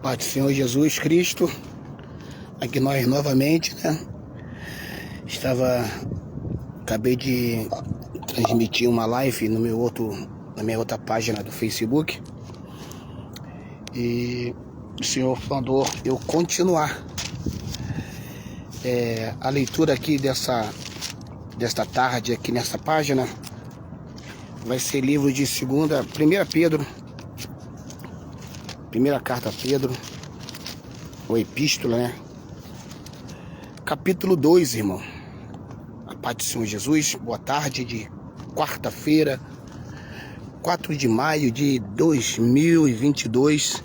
Paz do Senhor Jesus Cristo, aqui nós novamente, né? Acabei de transmitir uma live na minha outra página do Facebook, e o Senhor mandou eu continuar a leitura aqui desta tarde aqui nessa página. Vai ser livro de 1 Pedro, primeira carta a Pedro, ou epístola, né? Capítulo 2, irmão. A paz do Senhor Jesus. Boa tarde de quarta-feira, 4 de maio de 2022.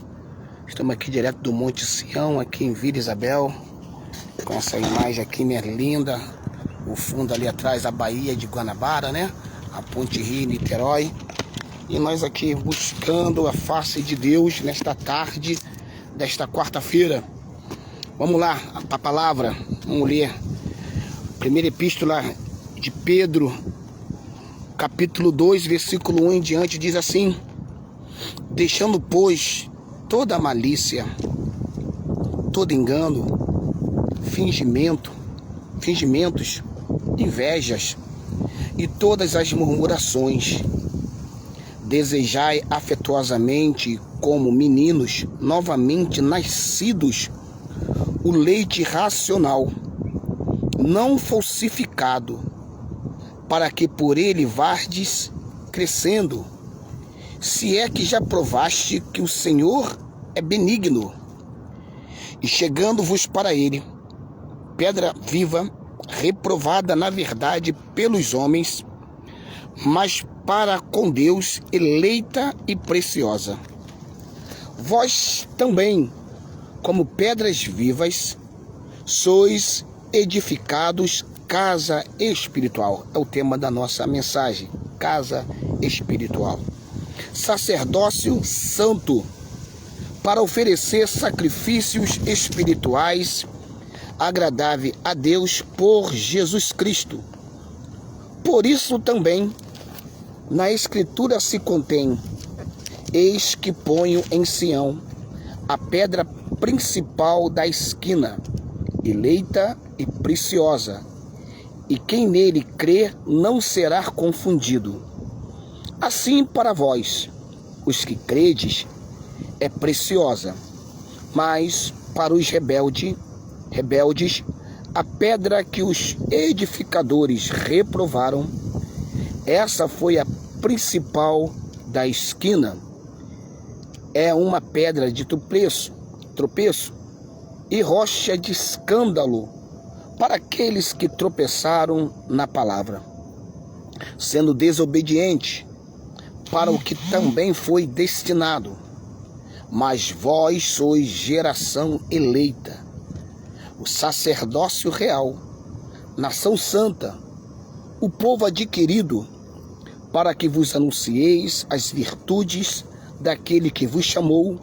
Estamos aqui direto do Monte Sião, aqui em Vila Isabel, com essa imagem aqui, né, linda. O fundo ali atrás, a Baía de Guanabara, né? A Ponte Rio, Niterói. E nós aqui buscando a face de Deus nesta tarde desta quarta-feira. Vamos lá, a palavra, vamos ler. Primeira epístola de Pedro, capítulo 2, versículo 1 em diante, diz assim: deixando, pois, toda malícia, todo engano, fingimentos, invejas e todas as murmurações, desejai afetuosamente, como meninos novamente nascidos, o leite racional, não falsificado, para que por ele vardes crescendo, se é que já provaste que o Senhor é benigno. E chegando-vos para ele, pedra viva, reprovada na verdade pelos homens, mas para com Deus eleita e preciosa. Vós também, como pedras vivas, sois edificados casa espiritual. É o tema da nossa mensagem, casa espiritual. Sacerdócio santo, para oferecer sacrifícios espirituais agradável a Deus por Jesus Cristo. Por isso também na Escritura se contém: eis que ponho em Sião a pedra principal da esquina, eleita e preciosa, e quem nele crer não será confundido. Assim para vós, os que credes, é preciosa, mas para os rebeldes, a pedra que os edificadores reprovaram, essa foi a principal da esquina. É uma pedra de tropeço e rocha de escândalo para aqueles que tropeçaram na palavra, sendo desobediente para o que também foi destinado. Mas vós sois geração eleita, o sacerdócio real, nação santa, o povo adquirido, para que vos anuncieis as virtudes daquele que vos chamou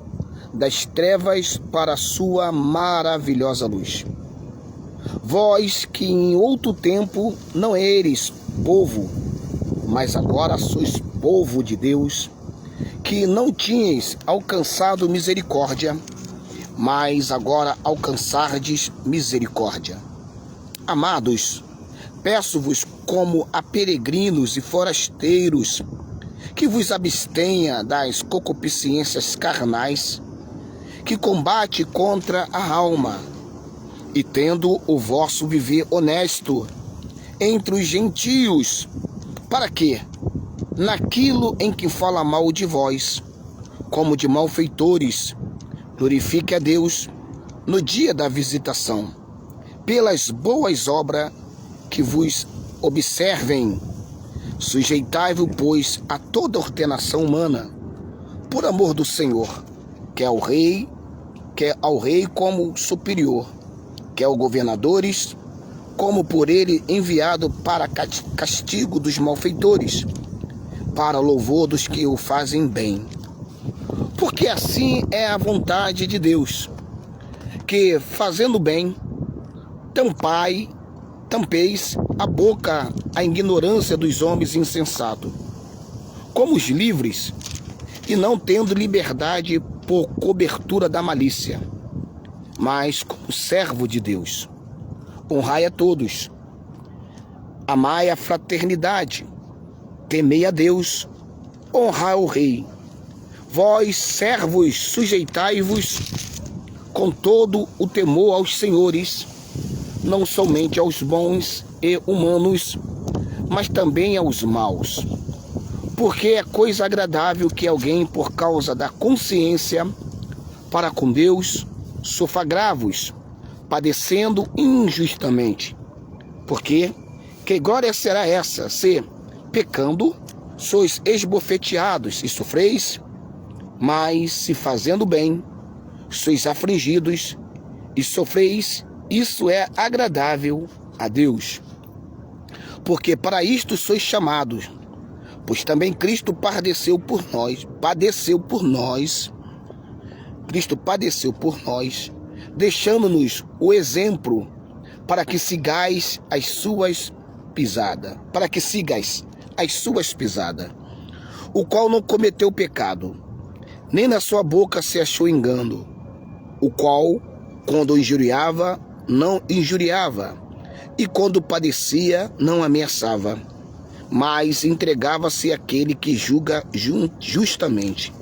das trevas para a sua maravilhosa luz. Vós que em outro tempo não eres povo, mas agora sois povo de Deus, que não tinhas alcançado misericórdia, mas agora alcançardes misericórdia. Amados, peço-vos como a peregrinos e forasteiros, que vos abstenha das concupiscências carnais, que combate contra a alma, e tendo o vosso viver honesto entre os gentios, para que, naquilo em que fala mal de vós, como de malfeitores, glorifique a Deus no dia da visitação, pelas boas obras que vos observem. Sujeitai-vos, pois, a toda ordenação humana, por amor do Senhor, que é ao rei como superior, que é aos governadores, como por ele enviado para castigo dos malfeitores, para louvor dos que o fazem bem. Porque assim é a vontade de Deus, que, fazendo bem, tampeis a boca a ignorância dos homens insensatos, como os livres, e não tendo liberdade por cobertura da malícia, mas como servo de Deus. Honrai a todos, amai a fraternidade, temei a Deus, honrai o rei. Vós, servos, sujeitai-vos com todo o temor aos senhores, não somente aos bons e humanos, mas também aos maus. Porque é coisa agradável que alguém, por causa da consciência para com Deus, sofra agravos, padecendo injustamente. Porque que glória será essa, se, pecando, sois esbofeteados e sofreis? Mas, se fazendo bem, sois afligidos e sofreis, isso é agradável a Deus. Porque para isto sois chamados, pois também Cristo padeceu por nós, deixando-nos o exemplo para que sigais as suas pisadas, o qual não cometeu pecado, nem na sua boca se achou engano, o qual, quando injuriava, não injuriava, e quando padecia, não ameaçava, mas entregava-se àquele que julga justamente,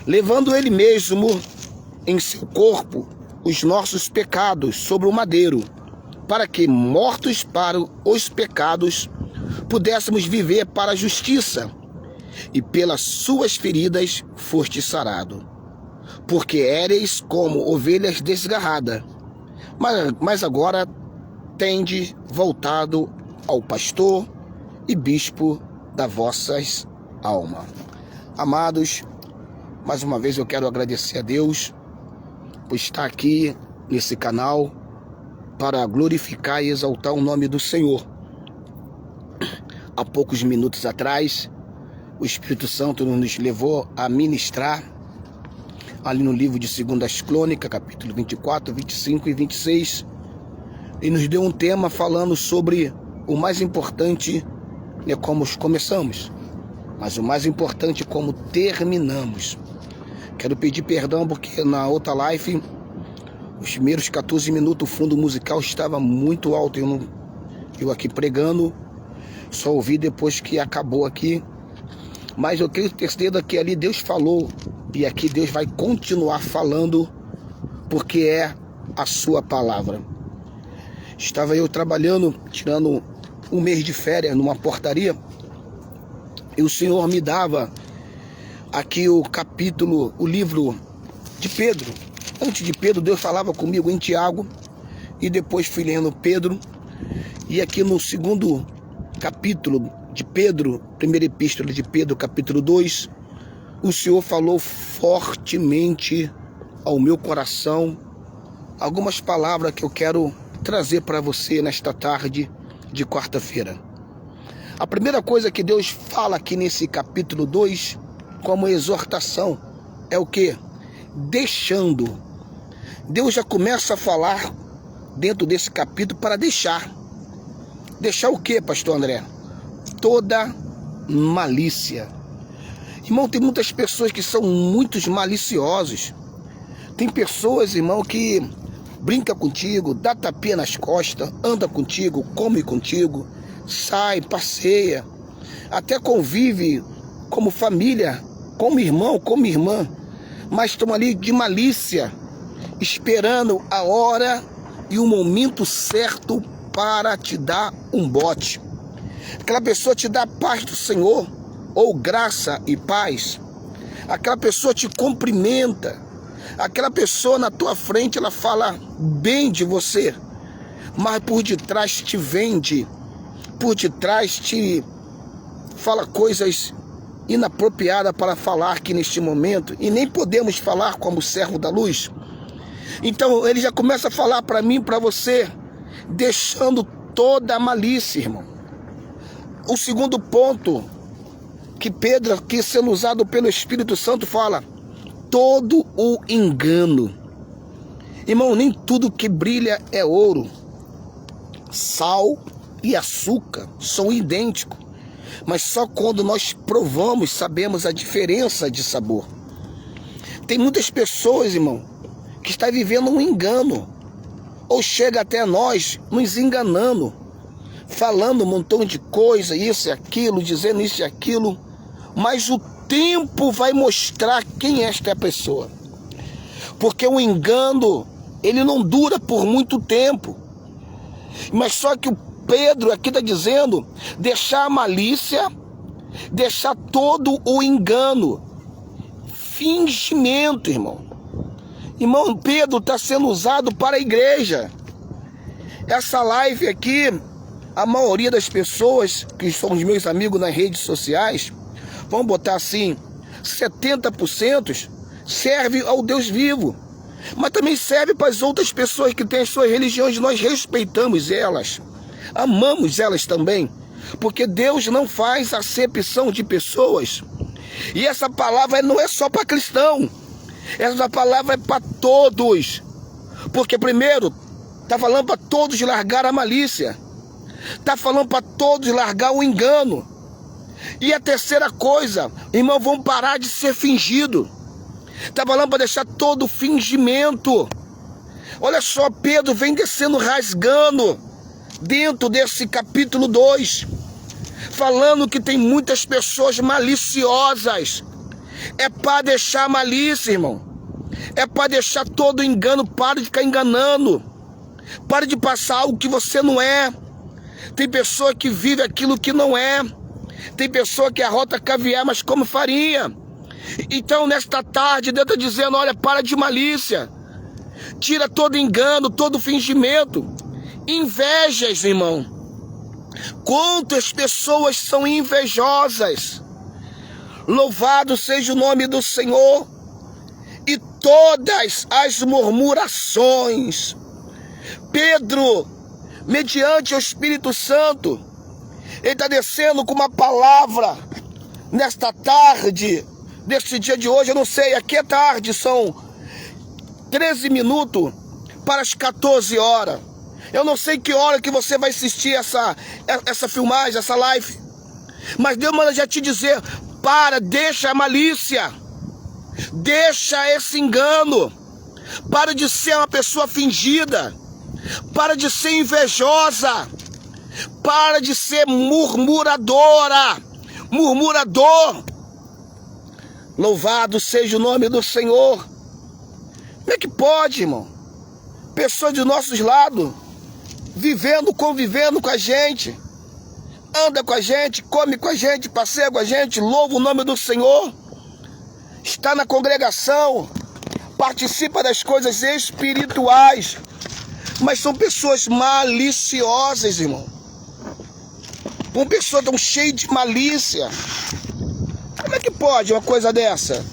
levando ele mesmo em seu corpo os nossos pecados sobre o madeiro, para que, mortos para os pecados, pudéssemos viver para a justiça, e pelas suas feridas foste sarado. Porque éreis como ovelhas desgarradas, mas agora tende voltado ao pastor e bispo das vossas almas. Amados, mais uma vez eu quero agradecer a Deus por estar aqui nesse canal para glorificar e exaltar o nome do Senhor. Há poucos minutos atrás, o Espírito Santo nos levou a ministrar ali no livro de 2 Crônicas, capítulo 24, 25 e 26, e nos deu um tema falando sobre o mais importante, é como começamos, mas o mais importante é como terminamos. Quero pedir perdão porque na outra live, os primeiros 14 minutos, o fundo musical estava muito alto. Eu aqui pregando, só ouvi depois que acabou aqui. Mas eu tenho certeza que ali Deus falou, e aqui Deus vai continuar falando, porque é a sua palavra. Estava eu trabalhando, tirando um mês de férias numa portaria, e o Senhor me dava aqui o livro de Pedro. Antes de Pedro, Deus falava comigo em Tiago, e depois fui lendo Pedro, e aqui no segundo capítulo de Pedro, primeira epístola de Pedro, capítulo 2, o Senhor falou fortemente ao meu coração algumas palavras que eu quero trazer para você nesta tarde de quarta-feira. A primeira coisa que Deus fala aqui nesse capítulo 2, como exortação, é o quê? Deixando. Deus já começa a falar dentro desse capítulo para deixar. Deixar o quê, pastor André? Toda malícia. Irmão, tem muitas pessoas que são muito maliciosos. Tem pessoas, irmão, que brinca contigo, dá tapinha nas costas, anda contigo, come contigo, sai, passeia, até convive como família, como irmão, como irmã, mas estão ali de malícia, esperando a hora e o momento certo para te dar um bote. Aquela pessoa te dá a paz do Senhor, ou graça e paz. Aquela pessoa te cumprimenta. Aquela pessoa na tua frente, ela fala bem de você, mas por detrás te vende, por detrás te fala coisas inapropriadas para falar aqui neste momento, e nem podemos falar como servo da luz. Então ele já começa a falar para mim, para você, deixando toda a malícia, irmão. O segundo ponto que Pedro, aqui sendo usado pelo Espírito Santo, fala: todo o engano. Irmão, nem tudo que brilha é ouro. Sal e açúcar são idênticos, mas só quando nós provamos sabemos a diferença de sabor. Tem muitas pessoas, irmão, que estão vivendo um engano, ou chega até nós nos enganando, falando um montão de coisa, isso e aquilo, dizendo isso e aquilo, mas o tempo vai mostrar quem é esta pessoa, porque o engano, ele não dura por muito tempo. Mas só que o Pedro aqui está dizendo, deixar a malícia, deixar todo o engano, fingimento, irmão. Irmão, Pedro está sendo usado para a igreja. Essa live aqui, a maioria das pessoas que são os meus amigos nas redes sociais, vamos botar assim, 70% serve ao Deus vivo. Mas também serve para as outras pessoas que têm as suas religiões. Nós respeitamos elas, amamos elas também, porque Deus não faz acepção de pessoas. E essa palavra não é só para cristão, essa palavra é para todos. Porque primeiro, está falando para todos largar a malícia, está falando para todos largar o engano. E a terceira coisa, irmão, vamos parar de ser fingido. Está falando para deixar todo o fingimento. Olha só, Pedro vem descendo, rasgando dentro desse capítulo 2, falando que tem muitas pessoas maliciosas. É para deixar a malícia, irmão. É para deixar todo o engano. Para de ficar enganando. Para de passar algo que você não é. Tem pessoa que vive aquilo que não é. Tem pessoa que arrota caviar, mas come farinha. Então, nesta tarde, Deus está dizendo, olha, para de malícia. Tira todo engano, todo fingimento. Invejas, irmão. Quantas pessoas são invejosas. Louvado seja o nome do Senhor. E todas as murmurações. Pedro, mediante o Espírito Santo, ele está descendo com uma palavra nesta tarde, neste dia de hoje. Eu não sei, aqui é tarde, são 13 minutos para as 14 horas. Eu não sei que hora que você vai assistir essa filmagem, essa live. Mas Deus manda já te dizer, deixa a malícia. Deixa esse engano. Para de ser uma pessoa fingida. Para de ser invejosa. Para de ser murmuradora. Murmurador. Louvado seja o nome do Senhor. Como é que pode, irmão? Pessoas de nossos lados, vivendo, convivendo com a gente, anda com a gente, come com a gente, passeia com a gente, louva o nome do Senhor, está na congregação, participa das coisas espirituais, mas são pessoas maliciosas, irmão. Uma pessoa tão cheia de malícia. Como é que pode uma coisa dessa?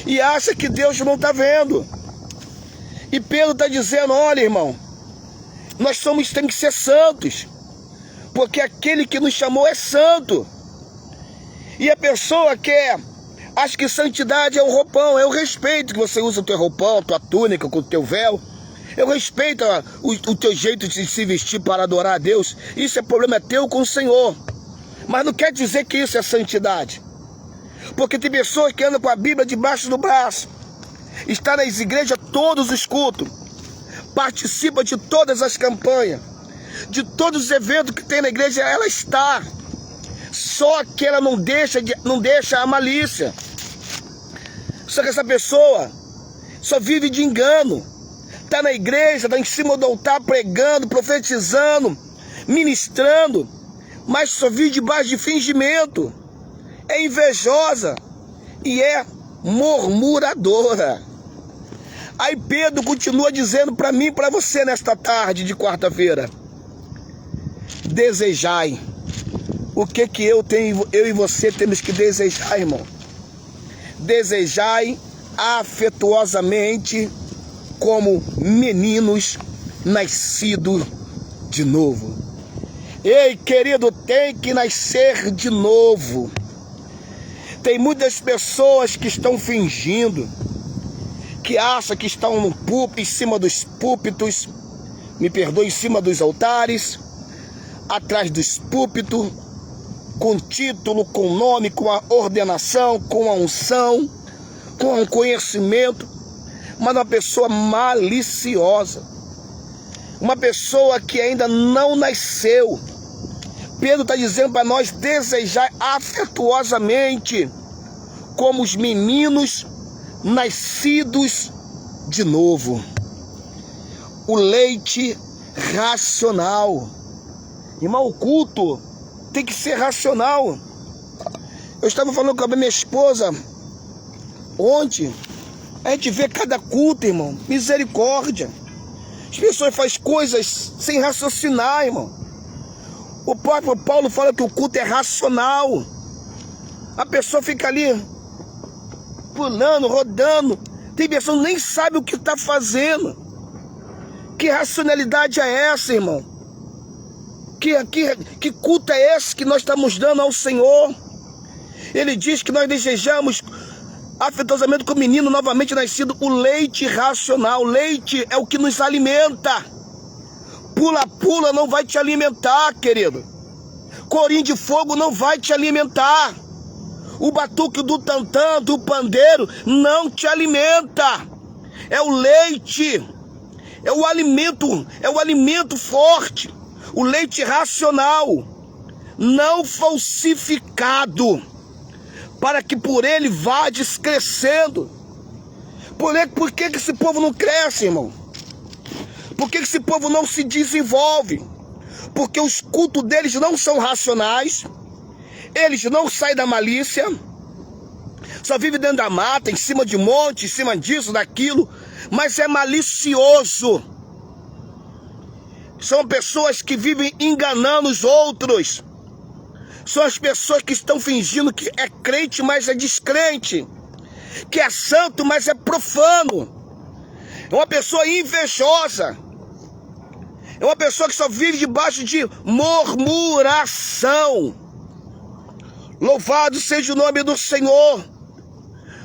E acha que Deus não está vendo. E Pedro está dizendo, olha, irmão, nós temos que ser santos, porque aquele que nos chamou é santo. E a pessoa acha que santidade é o roupão. Eu respeito que você usa o teu roupão, tua túnica, com o teu véu. Eu respeito o teu jeito de se vestir para adorar a Deus. Isso é problema teu com o Senhor. Mas não quer dizer que isso é santidade. Porque tem pessoas que andam com a Bíblia debaixo do braço, está nas igrejas todos os cultos, participa de todas as campanhas, de todos os eventos que tem na igreja, ela está. Só que ela não deixa a malícia. Só que essa pessoa só vive de engano. Está na igreja, está em cima do altar pregando, profetizando, ministrando, mas só vive debaixo de fingimento. É invejosa e é murmuradora. Aí Pedro continua dizendo para mim e para você nesta tarde de quarta-feira: desejai. O que eu e você temos que desejar, irmão? Desejai afetuosamente como meninos nascidos de novo. Ei, querido, tem que nascer de novo. Tem muitas pessoas que estão fingindo, que acham que estão no púlpito, em cima dos púlpitos, me perdoe, em cima dos altares, atrás dos púlpitos, com título, com nome, com a ordenação, com a unção, com conhecimento, mas uma pessoa maliciosa, uma pessoa que ainda não nasceu. Pedro está dizendo para nós desejar afetuosamente como os meninos nascidos de novo. O leite racional. Irmão, o culto tem que ser racional. Eu estava falando com a minha esposa ontem. A gente vê cada culto, irmão. Misericórdia. As pessoas fazem coisas sem raciocinar, irmão. O próprio Paulo fala que o culto é racional. A pessoa fica ali pulando, rodando. Tem pessoa que nem sabe o que está fazendo. Que racionalidade é essa, irmão? Que culto é esse que nós estamos dando ao Senhor? Ele diz que nós desejamos afetuosamente com o menino novamente nascido o leite racional. O leite é o que nos alimenta. Pula não vai te alimentar, querido. Corinho de fogo não vai te alimentar. O batuque do tantã, do pandeiro, não te alimenta. É o leite. É o alimento forte. O leite racional, não falsificado, para que por ele vá crescendo. Por que esse povo não cresce, irmão? Por que esse povo não se desenvolve? Porque os cultos deles não são racionais, eles não saem da malícia, só vivem dentro da mata, em cima de monte, em cima disso, daquilo, mas é malicioso. São pessoas que vivem enganando os outros. São as pessoas que estão fingindo que é crente, mas é descrente. Que é santo, mas é profano. É uma pessoa invejosa. É uma pessoa que só vive debaixo de murmuração. Louvado seja o nome do Senhor.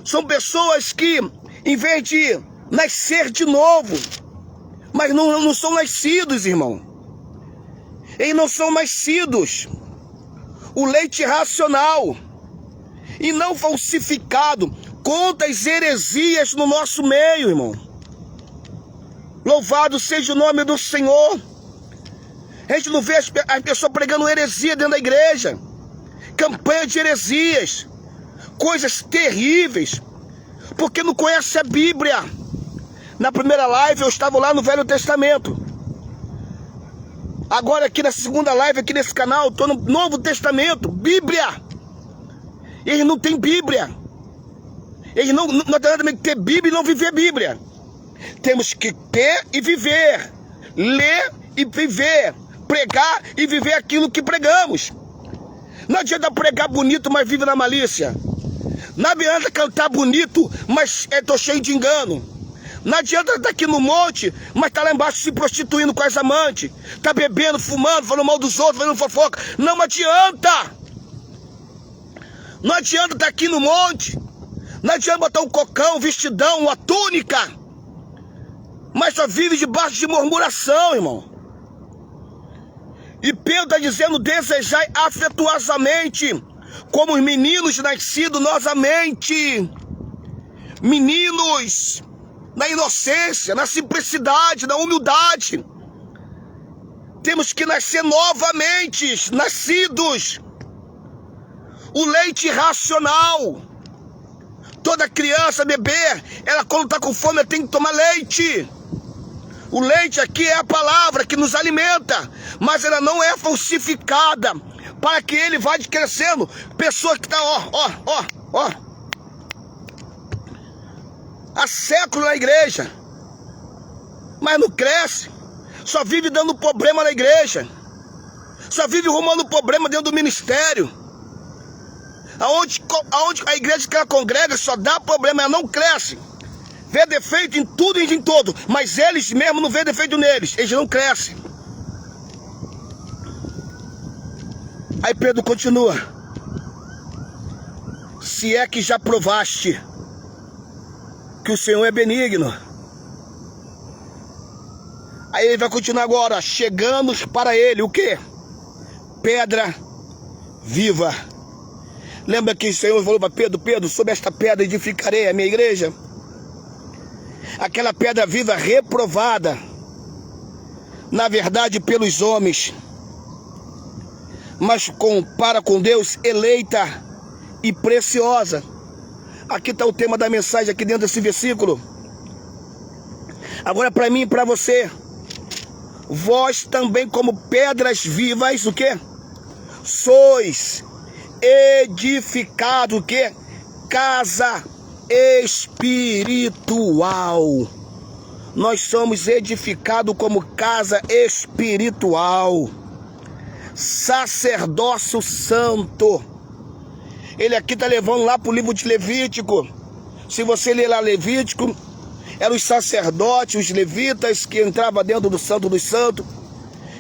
São pessoas que, em vez de nascer de novo, mas não são nascidos, irmão. Eles não são nascidos. O leite racional e não falsificado. Quantas heresias no nosso meio, irmão. Louvado seja o nome do Senhor. A gente não vê as pessoas pregando heresia dentro da igreja. Campanha de heresias. Coisas terríveis. Porque não conhece a Bíblia. Na primeira live eu estava lá no Velho Testamento. Agora aqui na segunda live, aqui nesse canal, estou no Novo Testamento, Bíblia. Eles não têm Bíblia. Eles não tem que ter Bíblia e não viver Bíblia. Temos que ter e viver. Ler e viver. Pregar e viver aquilo que pregamos. Não adianta pregar bonito, mas vive na malícia. Não adianta cantar bonito, mas estou cheio de engano. Não adianta estar aqui no monte, mas está lá embaixo se prostituindo com as amantes. Está bebendo, fumando, falando mal dos outros, fazendo fofoca. Não adianta. Não adianta estar aqui no monte. Não adianta botar um cocão, um vestidão, uma túnica. Mas só vive debaixo de murmuração, irmão. E Pedro está dizendo, desejai afetuosamente, como os meninos nascidos novamente. Meninos, na inocência, na simplicidade, na humildade. Temos que nascer novamente, nascidos. O leite racional. Toda criança, bebê, ela quando está com fome, ela tem que tomar leite. O leite aqui é a palavra que nos alimenta, mas ela não é falsificada, para que ele vá crescendo. Pessoa que está, ó, há séculos na igreja, mas não cresce, só vive dando problema na igreja, só vive arrumando problema dentro do ministério. Aonde a igreja que ela congrega só dá problema, ela não cresce. Vê defeito em tudo e em todo, mas eles mesmo não vê defeito neles, eles não crescem. Aí Pedro continua: se é que já provaste que o Senhor é benigno. Aí ele vai continuar agora: chegamos para ele, o quê? Pedra viva. Lembra que o Senhor falou para Pedro: Pedro, sobre esta pedra edificarei a minha igreja? Aquela pedra viva reprovada, na verdade, pelos homens, mas para com Deus, eleita e preciosa. Aqui está o tema da mensagem, aqui dentro desse versículo. Agora, para mim e para você: vós também, como pedras vivas, o quê? Sois edificado, o quê? Casa espiritual. Nós somos edificados como casa espiritual, sacerdócio santo. Ele aqui está levando lá para o livro de Levítico. Se você ler lá Levítico, eram os sacerdotes, os levitas, que entravam dentro do Santo dos Santos,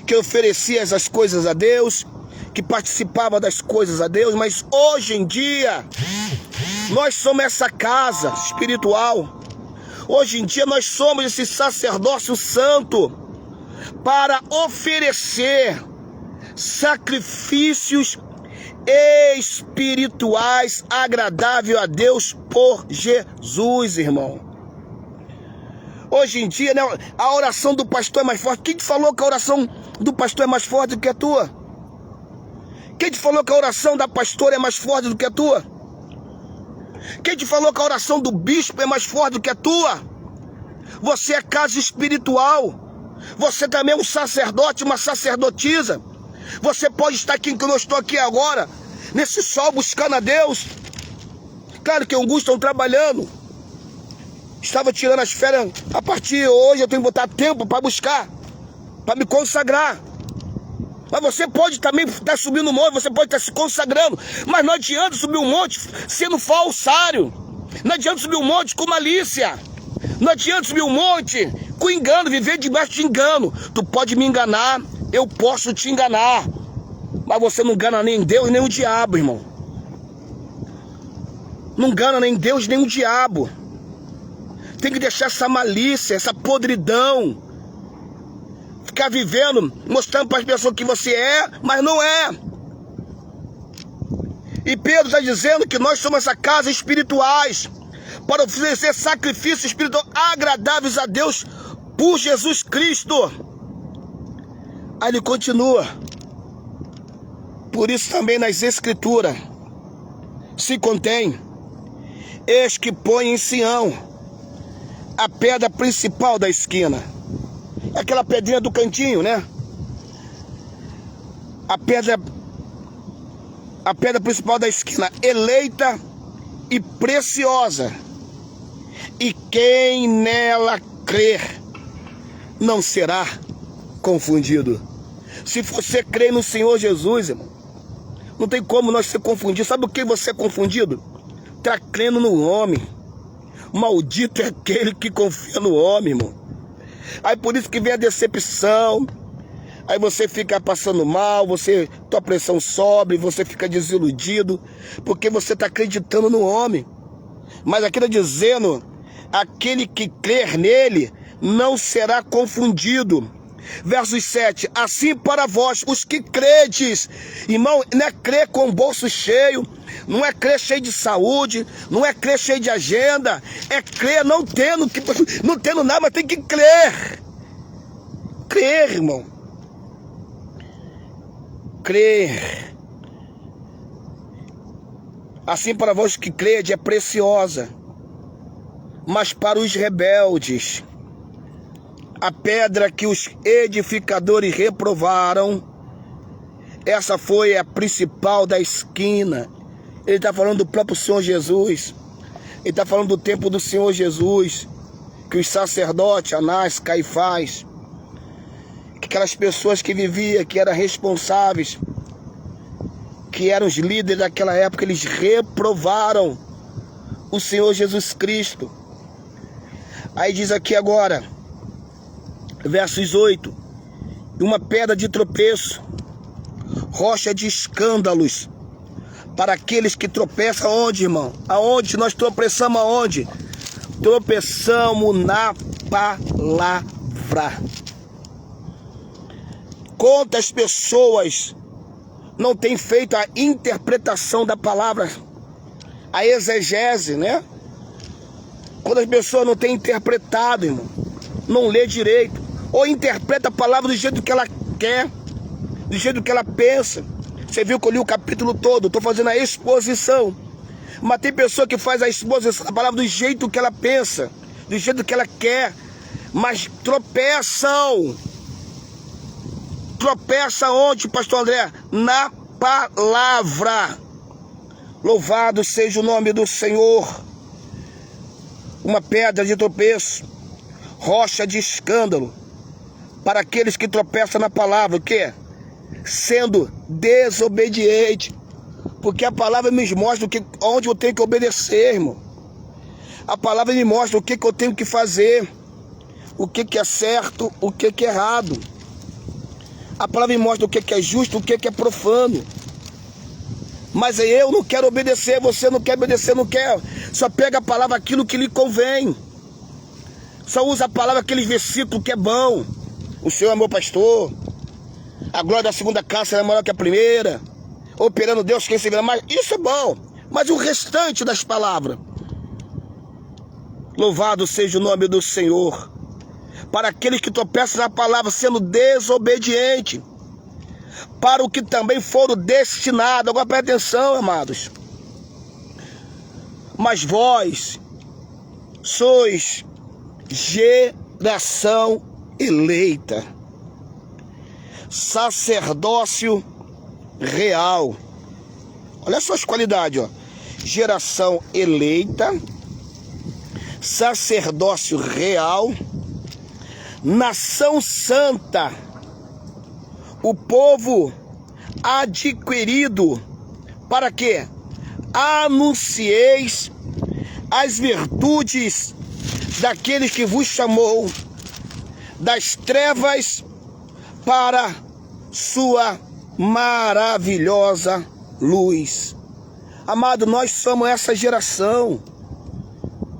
que ofereciam as coisas a Deus, que participavam das coisas a Deus. Mas hoje em dia, nós somos essa casa espiritual. Hoje em dia nós somos esse sacerdócio santo para oferecer sacrifícios espirituais agradáveis a Deus por Jesus, irmão. Hoje em dia, né, a oração do pastor é mais forte. Quem te falou que a oração do pastor é mais forte do que a tua? Quem te falou que a oração da pastora é mais forte do que a tua? Quem te falou que a oração do bispo é mais forte do que a tua? Você é casa espiritual. Você também é um sacerdote, uma sacerdotisa. Você pode estar aqui, como eu estou aqui agora, nesse sol, buscando a Deus. Claro que alguns estão trabalhando. Estava tirando as férias. A partir de hoje eu tenho que botar tempo para buscar, para me consagrar. Mas você pode também estar subindo um monte, você pode estar se consagrando. Mas não adianta subir um monte sendo falsário. Não adianta subir um monte com malícia. Não adianta subir um monte com engano, viver debaixo de engano. Tu pode me enganar, eu posso te enganar. Mas você não engana nem Deus nem o diabo, irmão. Não engana nem Deus nem o diabo. Tem que deixar essa malícia, essa podridão. Ficar vivendo, mostrando para as pessoas que você é, mas não é. E Pedro está dizendo que nós somos essa casa espirituais para oferecer sacrifícios espirituais agradáveis a Deus por Jesus Cristo. Aí ele continua: por isso também nas Escrituras se contém: eis que põe em Sião a pedra principal da esquina. Aquela pedrinha do cantinho, né? A pedra principal da esquina, eleita e preciosa. E quem nela crer não será confundido. Se você crê no Senhor Jesus, irmão, não tem como nós ser confundidos. Sabe o que você é confundido? Está crendo no homem. Maldito é aquele que confia no homem, irmão. Aí por isso que vem a decepção. Aí você fica passando mal, tua pressão sobe, você fica desiludido, porque você está acreditando no homem. Mas aqui está dizendo: aquele que crer nele não será confundido. Versos 7, assim para vós, os que credes. Irmão, não é crer com o bolso cheio, não é crer cheio de saúde, não é crer cheio de agenda, é crer não tendo nada, mas tem que crer. Crer, irmão. Crer. Assim para vós que crede é preciosa, mas para os rebeldes, a pedra que os edificadores reprovaram, essa foi a principal da esquina. Ele está falando do próprio Senhor Jesus. Ele está falando do tempo do Senhor Jesus, que os sacerdotes, Anás, Caifás, aquelas pessoas que viviam, que eram responsáveis, que eram os líderes daquela época, eles reprovaram o Senhor Jesus Cristo. Aí diz aqui agora, versos 8, uma pedra de tropeço, rocha de escândalos, para aqueles que tropeçam aonde, irmão? Aonde? Nós tropeçamos aonde? Tropeçamos na palavra. Quantas pessoas não tem feito a interpretação da palavra, a exegese, né? Quando as pessoas não têm interpretado, irmão, não lê direito, ou interpreta a palavra do jeito que ela quer, do jeito que ela pensa. Você viu que eu li o capítulo todo, estou fazendo a exposição. Mas tem pessoa que faz a exposição da palavra do jeito que ela pensa, do jeito que ela quer, mas tropeçam. Tropeça onde, pastor André? Na palavra. Louvado seja o nome do Senhor. Uma pedra de tropeço, rocha de escândalo, para aqueles que tropeçam na palavra, o quê? Sendo desobediente. Porque a palavra me mostra onde eu tenho que obedecer, irmão. A palavra me mostra o que eu tenho que fazer, o que é certo, o que é errado. A palavra me mostra o que é justo, o que é profano. Mas eu não quero obedecer, você não quer obedecer, não quer. Só pega a palavra aquilo que lhe convém. Só usa a palavra aqueles versículos que é bom. O Senhor é meu pastor. A glória da segunda casa é maior que a primeira. Operando Deus quem se vê mais. Isso é bom. Mas o restante das palavras. Louvado seja o nome do Senhor. Para aqueles que tropeçam na palavra sendo desobediente. Para o que também foram destinados. Agora presta atenção, amados. Mas vós sois geração eleita, sacerdócio real. Olha só as qualidades, ó. Geração eleita, sacerdócio real, nação santa, o povo adquirido, para quê? Anuncieis as virtudes daquele que vos chamou das trevas para sua maravilhosa luz. Amado, nós somos essa geração,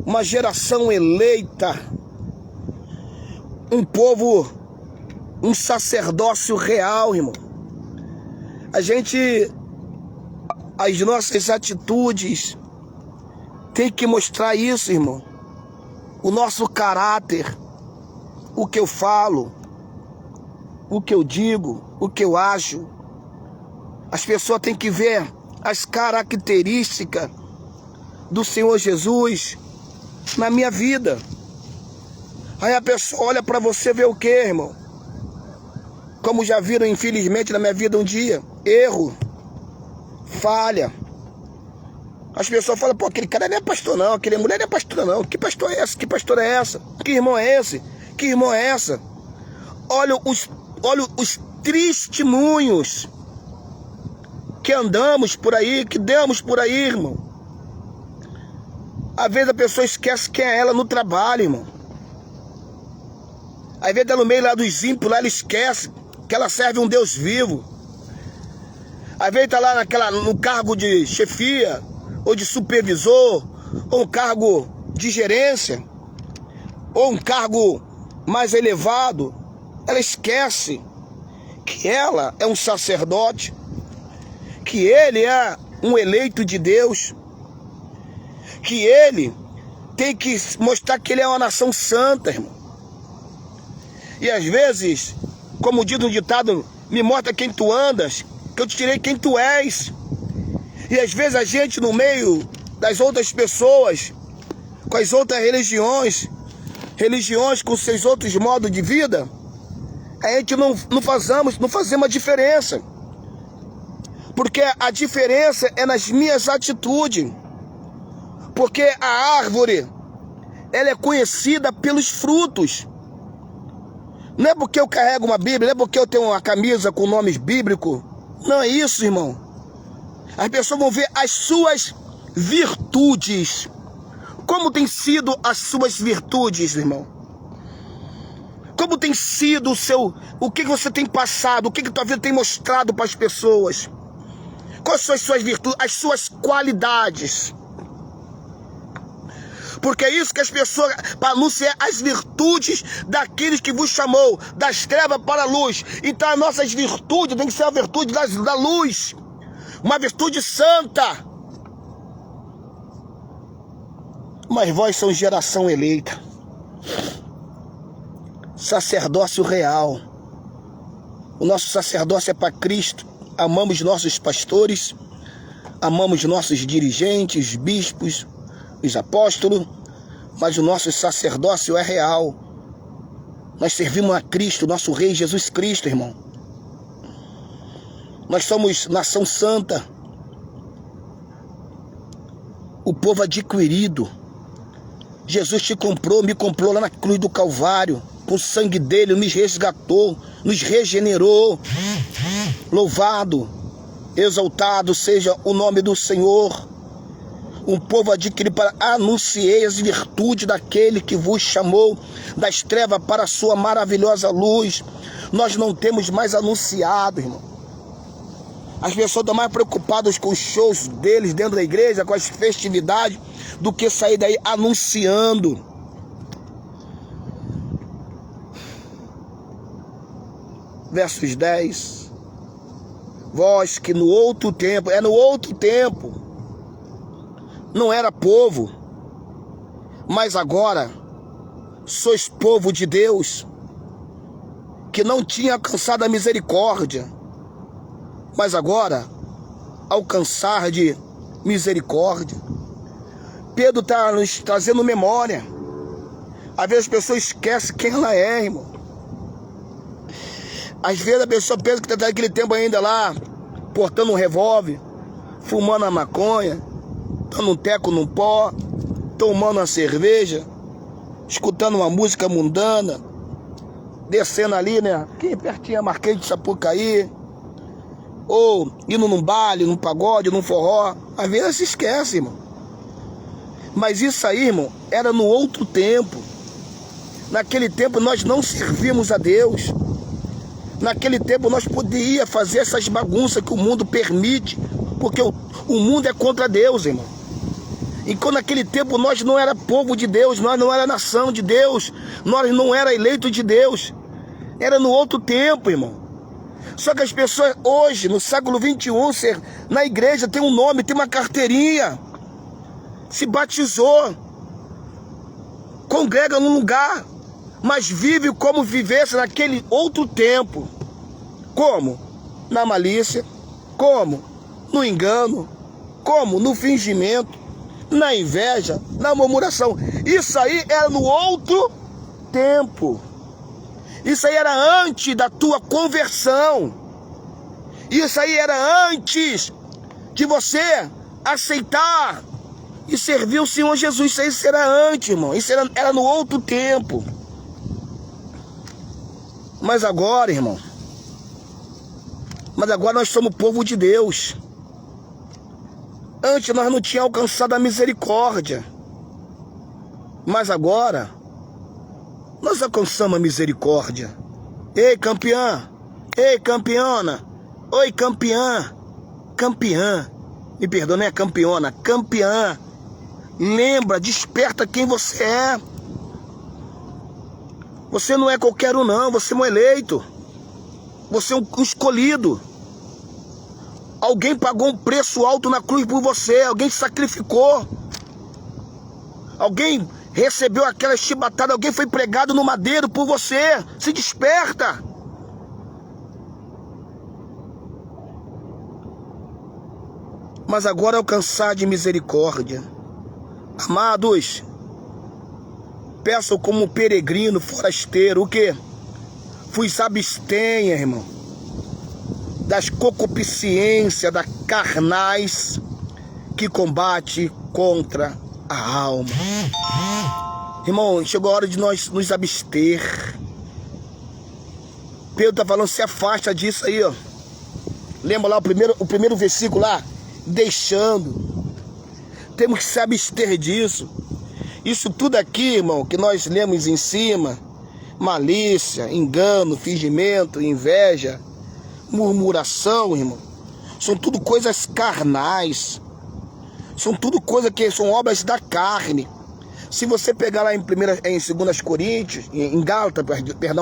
uma geração eleita, um povo, um sacerdócio real, irmão. As nossas atitudes tem que mostrar isso, irmão. O nosso caráter, o que eu falo, o que eu digo, o que eu acho. As pessoas têm que ver as características do Senhor Jesus na minha vida. Aí a pessoa olha para você ver o que, irmão? Como já viram, infelizmente, na minha vida um dia, erro, falha. As pessoas falam, pô, aquele cara não é pastor não, aquele mulher não é pastora não. Que pastor é essa? Que pastora é essa? Que irmão é esse? Que irmão é essa? Olha os testemunhos que andamos por aí, que damos por aí, irmão. Às vezes a pessoa esquece quem é ela no trabalho, irmão. Às vezes tá no meio lá dos ímpios, lá ela esquece que ela serve um Deus vivo. Às vezes tá lá no cargo de chefia, ou de supervisor, ou um cargo de gerência, ou um cargo mais elevado. Ela esquece que ela é um sacerdote, que ele é um eleito de Deus, que ele tem que mostrar que ele é uma nação santa, irmão. E às vezes, como diz um ditado, me mostra quem tu andas, que eu te direi quem tu és. E às vezes a gente, no meio das outras pessoas, com as outras religiões com seus outros modos de vida, a gente não fazemos a diferença. Porque a diferença é nas minhas atitudes. Porque a árvore, ela é conhecida pelos frutos. Não é porque eu carrego uma Bíblia, não é porque eu tenho uma camisa com nomes bíblicos. Não é isso, irmão. As pessoas vão ver as suas virtudes. Como tem sido as suas virtudes, irmão? Como tem sido o que você tem passado, o que tua vida tem mostrado para as pessoas? Quais são as suas virtudes, as suas qualidades? Porque é isso que as pessoas, para anunciar as virtudes daqueles que vos chamou, das trevas para a luz. Então as nossas virtudes tem que ser a virtude da luz, uma virtude santa. Mas vós sois geração eleita, sacerdócio real. O nosso sacerdócio é para Cristo. Amamos nossos pastores, amamos nossos dirigentes, bispos, os apóstolos, mas o nosso sacerdócio é real. Nós servimos a Cristo, nosso Rei Jesus Cristo, irmão. Nós somos nação santa, o povo adquirido. Jesus te comprou, me comprou lá na cruz do Calvário. Com o sangue dele nos resgatou, nos regenerou. Louvado, exaltado seja o nome do Senhor. Um povo adquirido para anunciar as virtudes daquele que vos chamou das trevas para a sua maravilhosa luz. Nós não temos mais anunciado, irmão. As pessoas estão mais preocupadas com os shows deles dentro da igreja, com as festividades, do que sair daí anunciando. Versos 10. Vós que no outro tempo, não era povo, mas agora sois povo de Deus, que não tinha alcançado a misericórdia, mas agora alcançar de misericórdia. Pedro está nos trazendo memória. Às vezes as pessoas esquecem quem ela é, irmão. Às vezes a pessoa pensa que está naquele tempo ainda lá, portando um revólver, fumando a maconha, dando um teco num pó, tomando uma cerveja, escutando uma música mundana, descendo ali, né? Aqui pertinho a Marquês de Sapucaí, ou indo num baile, num pagode, num forró. Às vezes se esquece, irmão. Mas isso aí, irmão, era no outro tempo. Naquele tempo nós não servíamos a Deus. Naquele tempo nós podíamos fazer essas bagunças que o mundo permite, porque o mundo é contra Deus, irmão. Enquanto naquele tempo nós não era povo de Deus, nós não era nação de Deus, nós não era eleito de Deus. Era no outro tempo, irmão. Só que as pessoas hoje, no século 21, na igreja tem um nome, tem uma carteirinha, se batizou, congrega num lugar, mas vive como vivesse naquele outro tempo. Como? Na malícia. Como? No engano. Como? No fingimento. Na inveja. Na murmuração. Isso aí era no outro tempo. Isso aí era antes da tua conversão. Isso aí era antes de você aceitar e servir o Senhor Jesus. Isso era antes, irmão. Isso era no outro tempo. Mas agora, irmão, nós somos povo de Deus. Antes nós não tínhamos alcançado a misericórdia. Mas agora nós alcançamos a misericórdia. Ei, campeã! Ei, campeona! Oi, campeã! Campeã! Me perdoa, não é campeona, campeã! Lembra, desperta quem você é. Você não é qualquer um, não. Você é um eleito. Você é um escolhido. Alguém pagou um preço alto na cruz por você. Alguém se sacrificou. Alguém recebeu aquela chibatada. Alguém foi pregado no madeiro por você. Se desperta. Mas agora alcançar de misericórdia. Amados, peçam como peregrino, forasteiro, o quê? Vos abstenha, irmão, das concupiscências, das carnais que combate contra a alma. Irmão, chegou a hora de nós nos abster. Pedro está falando, se afasta disso aí, ó. Lembra lá o primeiro versículo lá? Deixando. Temos que se abster disso. Isso tudo aqui, irmão, que nós lemos em cima, malícia, engano, fingimento, inveja, murmuração, irmão, são tudo coisas carnais. São tudo coisas que são obras da carne. Se você pegar lá em 2 Coríntios, em Gálatas,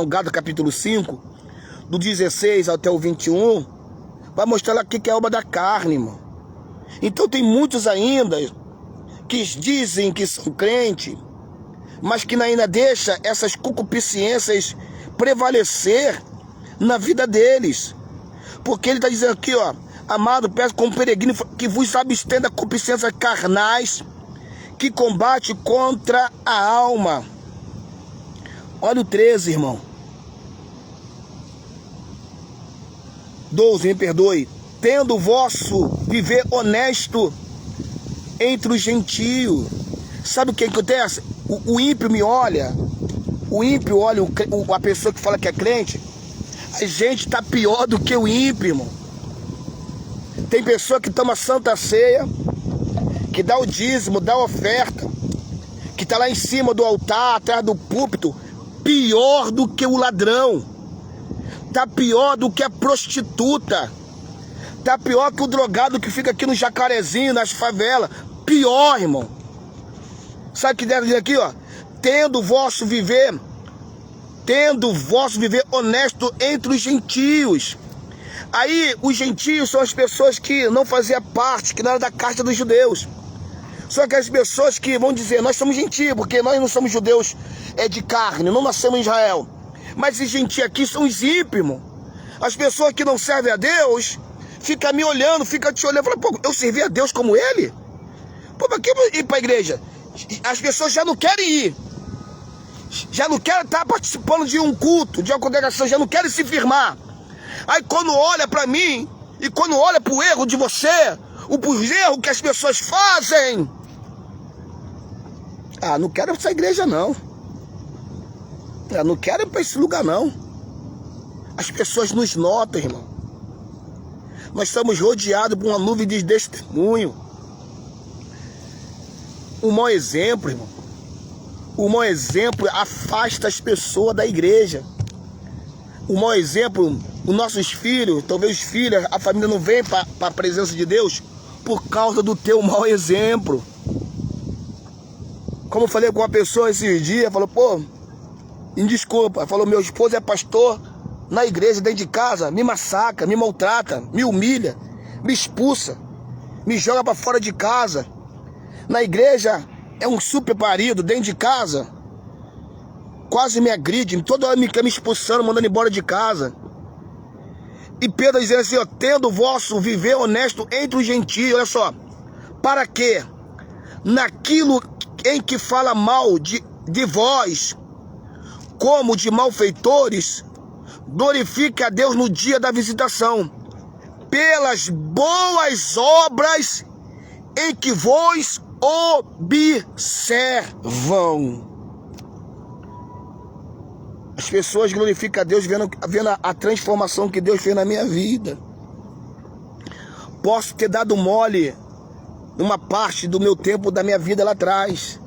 Gálatas capítulo 5, do 16 até o 21, vai mostrar lá o que é a obra da carne, irmão. Então tem muitos ainda que dizem que são crentes, mas que ainda deixam essas concupiscências prevalecer na vida deles. Porque ele está dizendo aqui, ó: amado, peço como peregrino que vos abstenha da concupiscências carnais, que combate contra a alma. Olha o 13, irmão. 12, me perdoe. Tendo o vosso viver honesto entre os gentios. Sabe o que acontece? O ímpio me olha. O ímpio olha a pessoa que fala que é crente. A gente tá pior do que o ímpio, irmão. Tem pessoa que toma santa ceia, que dá o dízimo, dá a oferta, que tá lá em cima do altar, atrás do púlpito, pior do que o ladrão. Tá pior do que a prostituta. Tá pior que o drogado que fica aqui no Jacarezinho, nas favelas. Pior, irmão. Sabe o que deve dizer aqui, ó? Tendo o vosso viver honesto entre os gentios. Aí, os gentios são as pessoas que não faziam parte, que não eram da casta dos judeus. São aquelas pessoas que vão dizer: nós somos gentios, porque nós não somos judeus de carne, não nascemos em Israel. Mas esses gentios aqui são os ímpios, irmão. As pessoas que não servem a Deus ficam me olhando, ficam te olhando, falam: pô, eu servi a Deus como ele? Pô, pra que ir pra igreja? As pessoas já não querem ir. Já não querem estar participando de um culto, de uma congregação, já não querem se firmar. Aí quando olha para mim, e quando olha para o erro de você, os erros que as pessoas fazem, não quero essa igreja não. Não quero ir para esse lugar não. As pessoas nos notam, irmão. Nós estamos rodeados por uma nuvem de testemunho. Um mau exemplo, irmão. O mau exemplo afasta as pessoas da igreja. O mau exemplo, os nossos filhos, talvez os filhos, a família não vem para a presença de Deus por causa do teu mau exemplo. Como eu falei com uma pessoa esses dias, falou: pô, me desculpa, falou: meu esposo é pastor na igreja, dentro de casa, me massacra, me maltrata, me humilha, me expulsa, me joga para fora de casa. Na igreja é um super marido, dentro de casa quase me agride, toda hora me quer me expulsando, mandando embora de casa. E Pedro dizendo assim, ó: tendo o vosso viver honesto entre os gentios. Olha só: para que naquilo em que fala mal de vós, como de malfeitores, glorifique a Deus no dia da visitação, pelas boas obras em que vos observam. As pessoas glorificam a Deus vendo a transformação que Deus fez na minha vida. Posso ter dado mole numa parte do meu tempo, da minha vida lá atrás,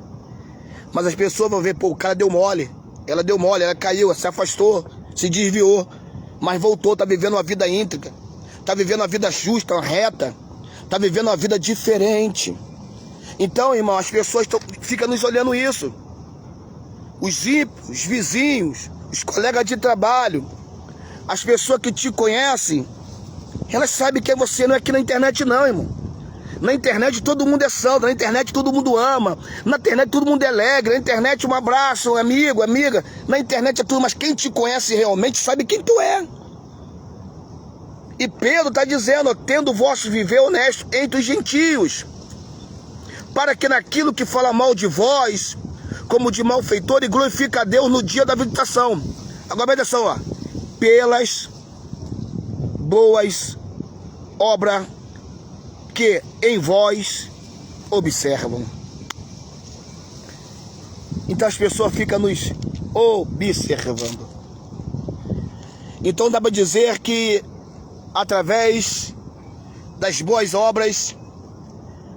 mas as pessoas vão ver: pô, o cara deu mole, ela caiu, se afastou, se desviou, mas voltou, tá vivendo uma vida íntegra, tá vivendo uma vida justa, reta, tá vivendo uma vida diferente. Então, irmão, as pessoas ficam nos olhando isso. Os ímpios, os vizinhos, os colegas de trabalho, as pessoas que te conhecem, elas sabem que você não é aqui na internet não, irmão. Na internet todo mundo é santo, na internet todo mundo ama, na internet todo mundo é alegre, na internet um abraço, um amigo, amiga, na internet é tudo, mas quem te conhece realmente sabe quem tu é. E Pedro está dizendo: tendo o vosso viver honesto entre os gentios, para que naquilo que fala mal de vós, como de malfeitor, e glorifica a Deus no dia da visitação. Agora presta atenção, ó: pelas boas obras que em vós observam. Então as pessoas ficam nos observando. Então dá para dizer que através das boas obras,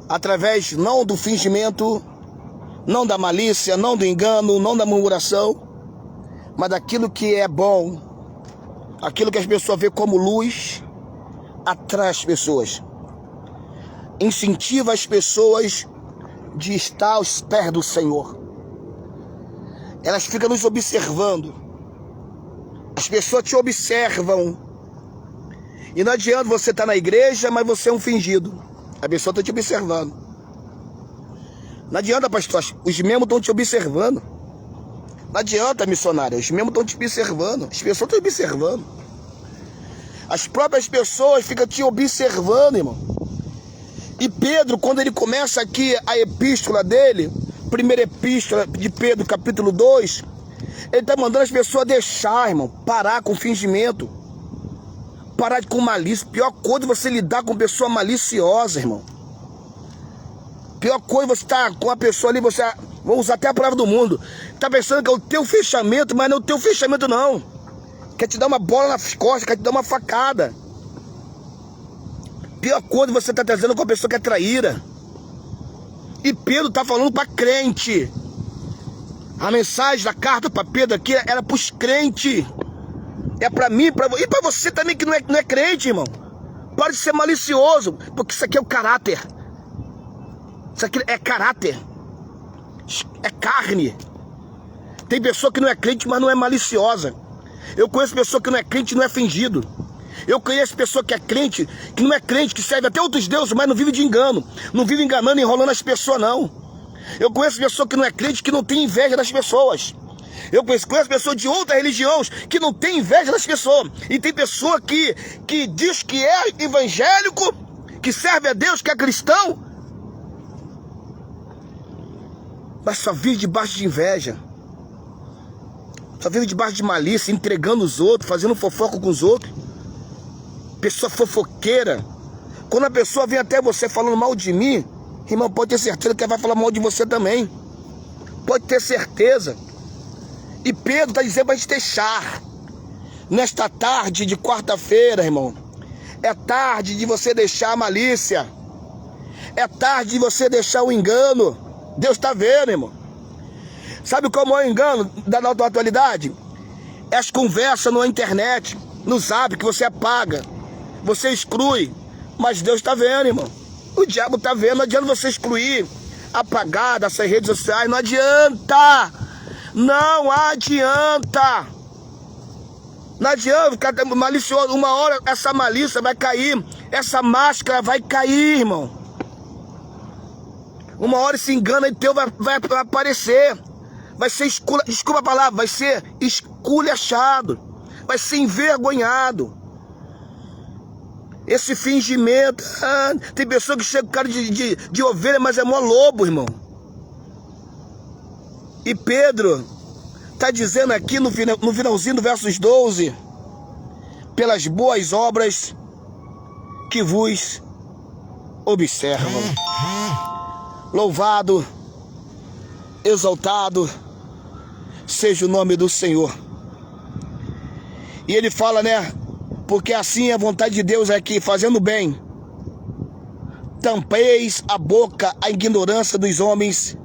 através não do fingimento, não da malícia, não do engano, não da murmuração, mas daquilo que é bom, aquilo que as pessoas veem como luz, atrai as pessoas, incentiva as pessoas de estar aos pés do Senhor. Elas ficam nos observando. As pessoas te observam. E não adianta você estar na igreja, mas você é um fingido. A pessoa está te observando. Não adianta, pastor, os membros estão te observando. Não adianta, missionário, os membros estão te observando. As pessoas estão observando. As próprias pessoas ficam te observando, irmão. E Pedro, quando ele começa aqui a epístola dele, primeira epístola de Pedro, capítulo 2, ele está mandando as pessoas deixar, irmão, parar com fingimento. Parar com malícia. Pior coisa é você lidar com pessoa maliciosa, irmão. Pior coisa é você estar com a pessoa ali, você... Vou usar até a palavra do mundo. Tá pensando que é o teu fechamento, mas não é o teu fechamento, não. Quer te dar uma bola nas costas, quer te dar uma facada. Pior coisa você tá trazendo com a pessoa que é traíra. E Pedro tá falando para crente. A mensagem da carta para Pedro aqui era para os crentes. É para mim, e para você também que não é crente, irmão. Pode ser malicioso, porque isso aqui é o caráter. Isso aqui é caráter. É carne. Tem pessoa que não é crente, mas não é maliciosa. Eu conheço pessoa que não é crente e não é fingido. Eu conheço pessoa que é crente, que não é crente, que serve até outros deuses, mas não vive de engano. Não vive enganando e enrolando as pessoas, não. Eu conheço pessoa que não é crente, que não tem inveja das pessoas. Eu conheço pessoas de outras religiões que não tem inveja das pessoas. E tem pessoa que diz que é evangélico, que serve a Deus, que é cristão, mas só vive debaixo de inveja. Só vive debaixo de malícia, entregando os outros, fazendo fofoca com os outros. Pessoa fofoqueira. Quando a pessoa vem até você falando mal de mim, irmão, pode ter certeza que ela vai falar mal de você também. Pode ter certeza. E Pedro está dizendo para a gente deixar. Nesta tarde de quarta-feira, irmão, é tarde de você deixar a malícia. É tarde de você deixar o engano. Deus está vendo, irmão. Sabe como é o engano da nossa atualidade? É as conversas na internet, no Zap, que você apaga, você exclui. Mas Deus está vendo, irmão. O diabo está vendo. Não adianta você excluir, apagar dessas redes sociais. Não adianta. Não adianta. Não adianta ficar malicioso. Uma hora essa malícia vai cair. Essa máscara vai cair, irmão. Uma hora esse engano aí teu vai aparecer. Vai ser, desculpa a palavra, vai ser esculachado. Vai ser envergonhado. Esse fingimento. Tem pessoa que chega com cara de ovelha, mas é mó lobo, irmão. E Pedro está dizendo aqui no finalzinho do versos 12: pelas boas obras que vos observam. Louvado, exaltado seja o nome do Senhor. E ele fala, né? Porque assim a vontade de Deus é que, fazendo bem, tampeis a boca à ignorância dos homens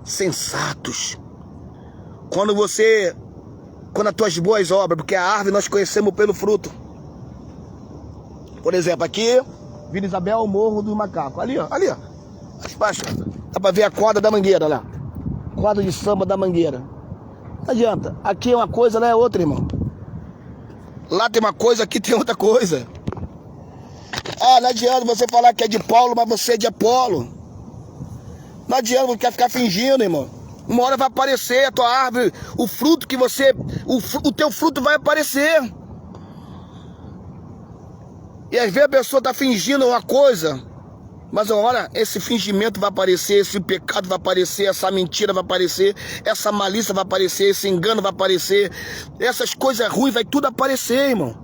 insensatos. Quando as tuas boas obras, porque a árvore nós conhecemos pelo fruto. Por exemplo, aqui, Vila Isabel, Morro do Macaco. Ali, ó. Ali embaixo. Dá pra ver a corda da mangueira lá. Corda de samba da mangueira. Não adianta. Aqui é uma coisa, lá é outra, irmão. Lá tem uma coisa, aqui tem outra coisa. Não adianta você falar que é de Paulo, mas você é de Apolo. Não adianta você ficar fingindo, irmão. Uma hora vai aparecer a tua árvore, o fruto que você... O teu fruto vai aparecer. E às vezes a pessoa está fingindo uma coisa, mas uma hora esse fingimento vai aparecer, esse pecado vai aparecer, essa mentira vai aparecer, essa malícia vai aparecer, esse engano vai aparecer, essas coisas ruins vai tudo aparecer, irmão.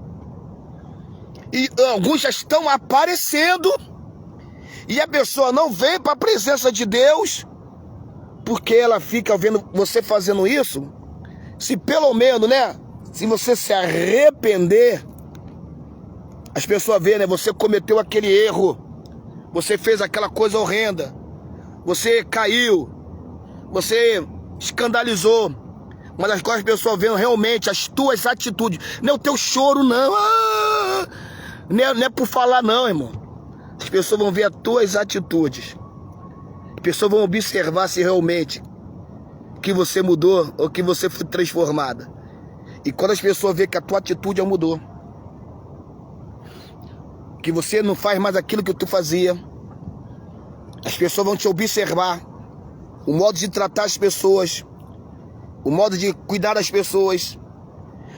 E alguns já estão aparecendo, e a pessoa não vem para a presença de Deus, porque ela fica vendo você fazendo isso. Se pelo menos, né, se você se arrepender, as pessoas veem, né? Você cometeu aquele erro. Você fez aquela coisa horrenda. Você caiu. Você escandalizou. Mas as pessoas veem realmente as tuas atitudes. Não é o teu choro, não. Não é por falar, não, irmão. As pessoas vão ver as tuas atitudes. As pessoas vão observar se realmente que você mudou ou que você foi transformada. E quando as pessoas veem que a tua atitude mudou, que você não faz mais aquilo que tu fazia, as pessoas vão te observar, o modo de tratar as pessoas, o modo de cuidar das pessoas.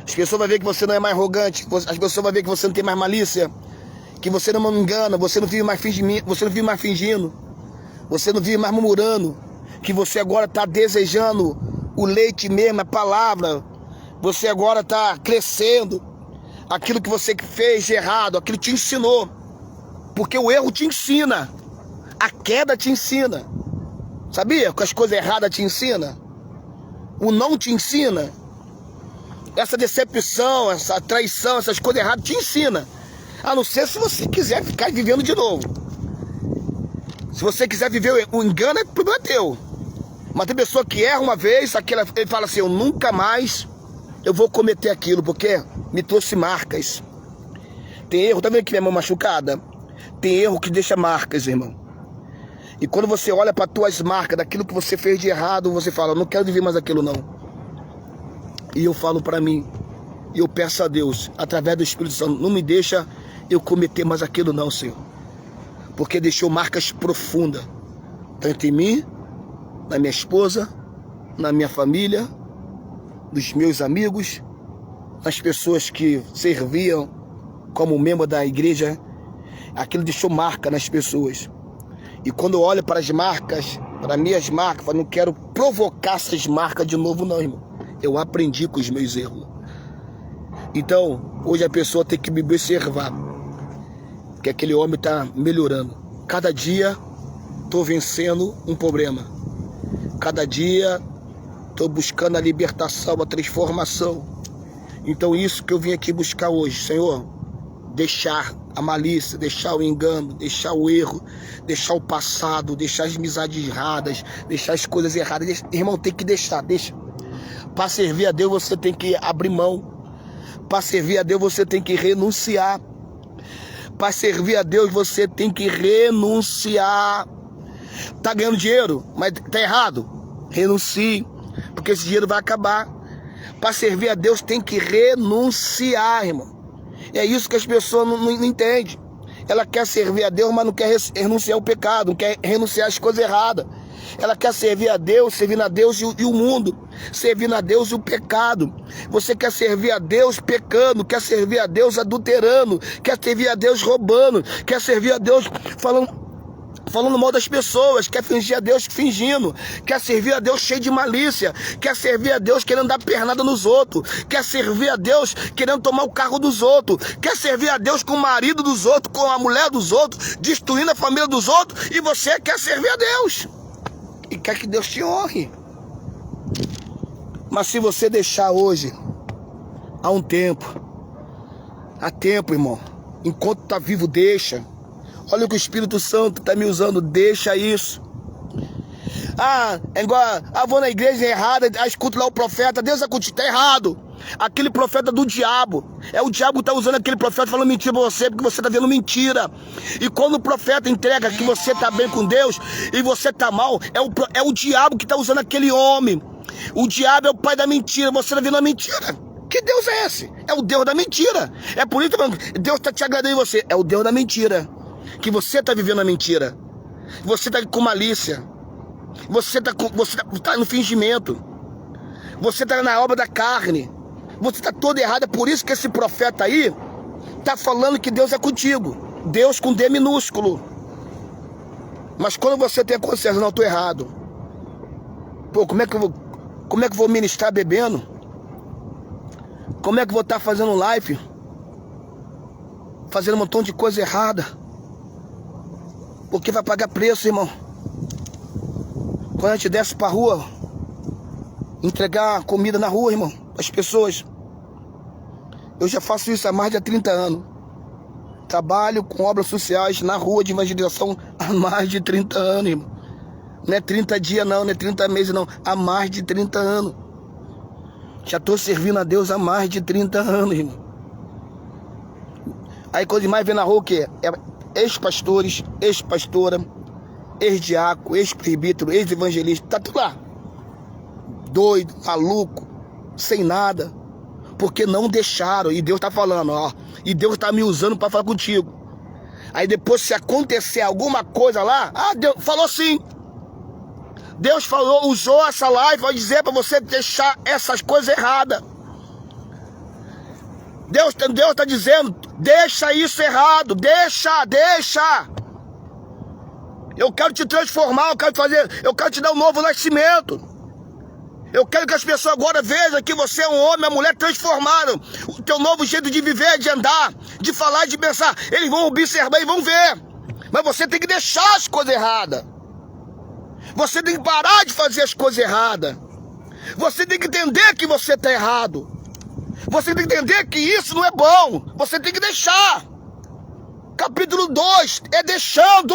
As pessoas vão ver que você não é mais arrogante, as pessoas vão ver que você não tem mais malícia, que você não engana, você não vive mais fingindo, você não vive mais murmurando, que você agora está desejando o leite mesmo, a palavra. Você agora está crescendo. Aquilo que você fez de errado, aquilo te ensinou. Porque o erro te ensina. A queda te ensina. Sabia que as coisas erradas te ensinam? O não te ensina. Essa decepção, essa traição, essas coisas erradas te ensina. A não ser se você quiser ficar vivendo de novo. Se você quiser viver o engano, é problema teu. Mas tem pessoa que erra uma vez, ele fala assim, eu nunca mais eu vou cometer aquilo, porque me trouxe marcas. Tem erro, tá vendo aqui minha mão machucada? Tem erro que deixa marcas, irmão. E quando você olha para tuas marcas, daquilo que você fez de errado, você fala, eu não quero viver mais aquilo não. E eu falo para mim, e eu peço a Deus, através do Espírito Santo, não me deixa eu cometer mais aquilo não, Senhor. Porque deixou marcas profundas, tanto em mim, na minha esposa, na minha família, dos meus amigos, nas pessoas que serviam como membro da igreja. Aquilo deixou marca nas pessoas. E quando eu olho para as marcas, para minhas marcas, eu falo, não quero provocar essas marcas de novo não, irmão. Eu aprendi com os meus erros. Então, hoje a pessoa tem que me observar, que aquele homem está melhorando. Cada dia estou vencendo um problema. Cada dia estou buscando a libertação, a transformação. Então isso que eu vim aqui buscar hoje, Senhor, deixar a malícia, deixar o engano, deixar o erro, deixar o passado, deixar as amizades erradas, deixar as coisas erradas. Irmão, tem que deixar, deixa. Para servir a Deus você tem que abrir mão. Para servir a Deus você tem que renunciar. Para servir a Deus você tem que renunciar. Tá ganhando dinheiro, mas tá errado? Renuncie, porque esse dinheiro vai acabar. Para servir a Deus tem que renunciar, irmão. É isso que as pessoas não entendem. Ela quer servir a Deus, mas não quer renunciar ao pecado, não quer renunciar às coisas erradas. Ela quer servir a Deus, servindo a Deus e o mundo, servindo a Deus e o pecado. Você quer servir a Deus pecando, quer servir a Deus adulterando, quer servir a Deus roubando, quer servir a Deus falando mal das pessoas, quer fingir a Deus fingindo, quer servir a Deus cheio de malícia, quer servir a Deus querendo dar pernada nos outros, quer servir a Deus querendo tomar o carro dos outros, quer servir a Deus com o marido dos outros, com a mulher dos outros, destruindo a família dos outros, e você quer servir a Deus e quer que Deus te honre. Mas se você deixar hoje, há tempo, irmão, enquanto está vivo, deixa. Olha o que o Espírito Santo está me usando, deixa isso. É igual, vou na igreja errada, escuto lá o profeta, Deus está errado. Aquele profeta do diabo, é o diabo que está usando aquele profeta falando mentira para você, porque você está vendo mentira. E quando o profeta entrega que você está bem com Deus e você está mal, é o diabo que está usando aquele homem. O diabo é o pai da mentira, você está vendo a mentira. Que Deus é esse? É o Deus da mentira. É por isso que Deus está te agradando em você, é o Deus da mentira. Que você está vivendo a mentira. Você está com malícia. Você tá no fingimento. Você está na obra da carne. Você está todo errado. É por isso que esse profeta aí está falando que Deus é contigo. Deus com D minúsculo. Mas quando você tem a consciência, não, estou errado. Pô, como é que eu vou ministrar bebendo? Como é que eu vou estar fazendo live? Fazendo um montão de coisa errada. Porque vai pagar preço, irmão. Quando a gente desce pra rua, entregar comida na rua, irmão, as pessoas. Eu já faço isso há mais de 30 anos. Trabalho com obras sociais na rua de evangelização há mais de 30 anos, irmão. Não é 30 dias não, não é 30 meses não. Há mais de 30 anos. Já estou servindo a Deus há mais de 30 anos, irmão. Aí quando mais vem na rua o quê? Ex-pastores, ex-pastora, ex-diácono, ex-presbítero, ex-evangelista, tá tudo lá. doido, maluco, sem nada, porque não deixaram. E Deus está falando, ó, e Deus está me usando para falar contigo. Aí depois, se acontecer alguma coisa lá, Deus falou sim. Deus falou, usou essa live para dizer para você deixar essas coisas erradas. Deus está dizendo, deixa isso errado, deixa. Eu quero te transformar, eu quero te dar um novo nascimento. Eu quero que as pessoas agora vejam que você é um homem, uma mulher transformado. O teu novo jeito de viver, de andar, de falar, de pensar. Eles vão observar e vão ver. Mas você tem que deixar as coisas erradas. Você tem que parar de fazer as coisas erradas. Você tem que entender que você está errado. Você tem que entender que isso não é bom. Você tem que deixar. Capítulo 2 é deixando.